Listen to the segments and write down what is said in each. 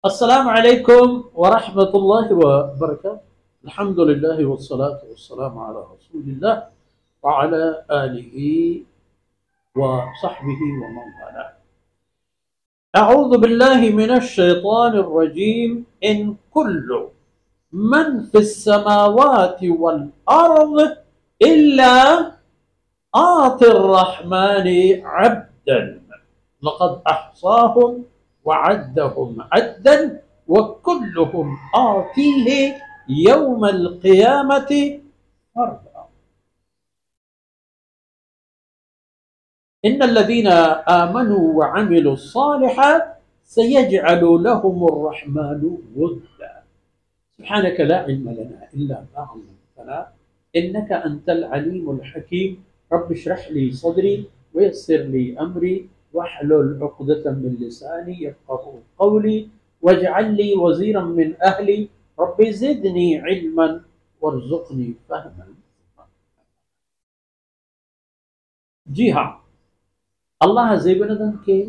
السلام عليكم ورحمة الله وبركاته. الحمد لله والصلاة والسلام على رسول الله وعلى آله وصحبه ومن والاه. أعوذ بالله من الشيطان الرجيم. إن كل من في السماوات والأرض إلا آتي الرحمن عبدا لقد أحصاهم وعدهم عدا وكلهم آتيه يوم القيامة فردا. إن الذين آمنوا وعملوا الصالحات سيجعل لهم الرحمن ودا. سبحانك لا علم لنا إلا ما علمتنا إنك أنت العليم الحكيم. رب اشرح لي صدري ويسر لي أمري واحلل عقدة من لساني يفقهوا قولي واجعل لي وزيرا من أهلي رب زدني علما وارزقني فهما. جی ہاں، اللہ عز و جل کے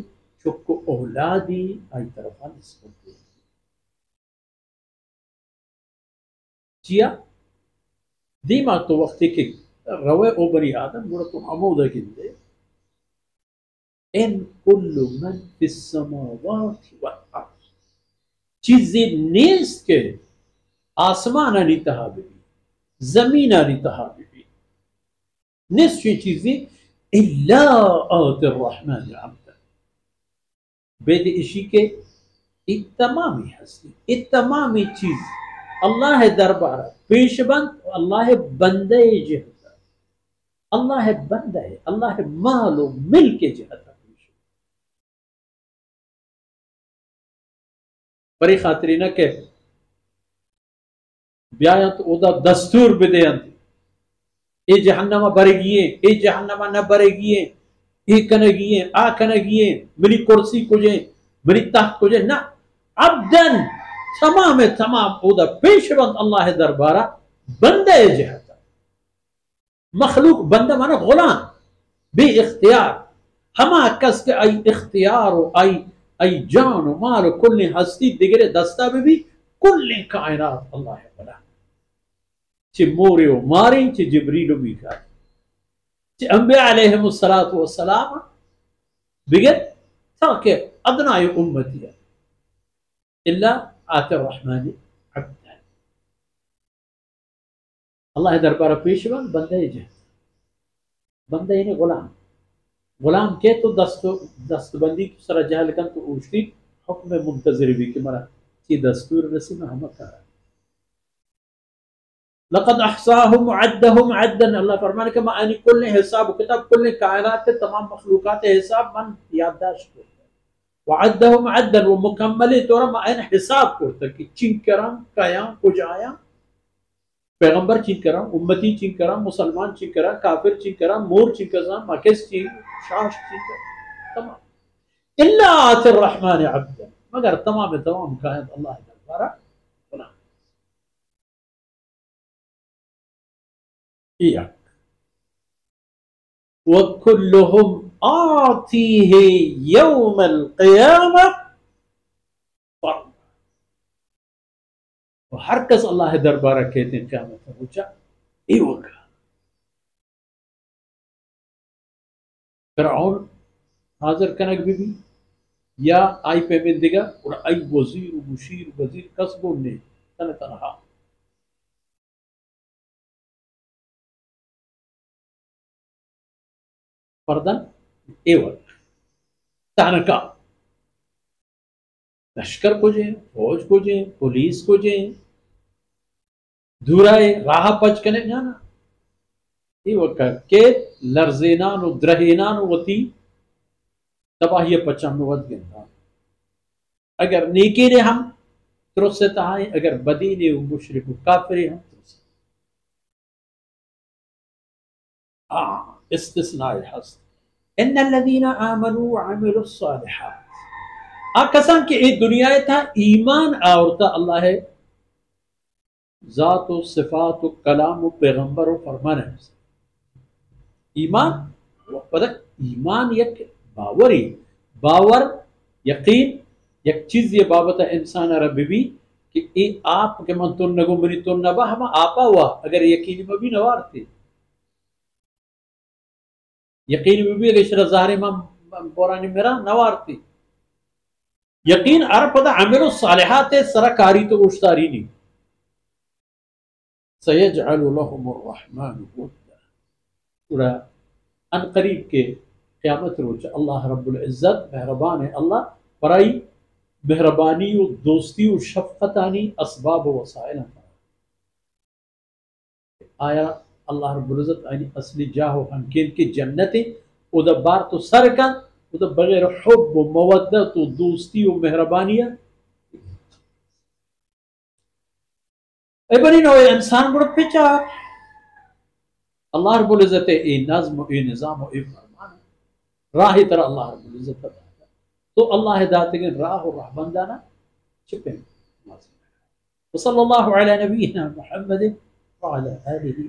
چکو اولادی آئی طرفا نسبت دی جیا دیما تو وقتی کہ روے او بنی آدم گوڑا تو حمودہ گندے ان کل من فی السماوات والارض چیزی نیست کے آسمان آنی تہا بھی زمین آنی تہا بھی نیست چیزی الا آت الرحمن عبدا بید اشی کے ایک تمامی ہستی ایک تمامی چیز اللہ دربارہ پیش بند اللہ بندے جہتا اللہ بندہ ہے اللہ مال و مل کے جہتا پری خاطری نہ کہ بیایاں تو اودا دستور بدیاں تھی اے جہنمہ برے گئے اے جہنمہ نہ برے گئے اے کنے گئے آ کنے گئے میری کرسی کو جائیں میری تحت کو جائیں نا عبدن تمام اودا پیش بند اللہ دربارہ بندہ جہتا مخلوق بندہ مانا غلام بے اختیار ہما کس کے ای اختیار و ای جان و مال و کل ہستی دیگر دستا بھی کل کائنات اللہ بنا چھ موری و ماری چھ جبریل و میکائیل چھ انبیاء علیہم السلام بگر تاکہ ادنائی امتی اللہ آت الرحمن عبدا اللہ دربارہ پیشوان بندہ جہت بندہ یعنی غلام کے تو دستبندی کی سرا جہل کن تو اوشتی حکم منتظر بھی کہ مرا چی دستور رسی میں ہمیں کارا لقد احصاهم وعدهم عدا اللہ فرمانے کہ میں آنی کل حساب و کتاب کل کائنات تمام مخلوقات حساب من یادداشت کرتا وعدهم عدا و مکملی طورا میں آنی حساب کرتا کہ چین کرام قیام کجایا پیغمبر چین کرام امتی چین کرام مسلمان چین کرام کافر چین کرام مور چین کرام مکس چین شاش چین کرام تمام اللہ آت الرحمن عبدا مگر تمام کائنات اللہ دربارہ غلام إياك وكلهم آتيه يوم القيامة فردا وہر کس اللہ دربارہ کہتے ہیں قیامت پہنچا ایوکا فرعون حاضر کنک بھی یا آئی پہ من دیگا اور آئی وزیر و مشیر وزیر کس بولنے تنہا فردن ایوک تانکا لشکر کو جائیں فوج کو جائیں پولیس کو جائیں دورائے راہ پچ کنے جانا ایوک کہ لرزینان و درہینان وطی تباہی پچھا میں ود گندہ اگر نیکی نے ہم ترسے تہائیں اگر بدی نے مشرک و کافری ہم ترسے استثناء حسن ان الذين آمنوا وعملوا الصالحات آکسان کہ ایک دنیا تھا ایمان آورتا اللہ ہے ذات و صفات و کلام و پیغمبر و فرمان ہے ایمان ایمان یک باوری باور یقین یک چیز یہ بابت انسان ربی بھی کہ ای آپ کے من تن نگو منی تن نبا ہما آپا ہوا اگر یقینی میں بھی نوارتے یقینی میں بھی اگر شرح ظاہر امام بورانی میرا نوارتے یقین عرب پدا عمل الصالحات سرکاری تو اشتاری نہیں سیجعل لهم الرحمن ودا پورا ان قریب کے قیامت روچ اللہ رب العزت مہربان ہے اللہ برائی مہربانی و دوستی و شفقتانی اسباب و وسائل آیا اللہ رب العزت آئینی اصلی جاہو ہنکین کی جنتی او دا بار تو سر کا او دا بغیر حب و مودت و دوستی و مہربانی اے بنی نوے انسان بڑا پیچا اللہ رب العزت اے نظم و اے نظام و اے فرمان راہ طرح اللہ رب العزت بتا تو اللہ ہدایت کے راہ و رہبندانہ چھپے وصلی اللہ علی نبینا محمد وعلی آلہ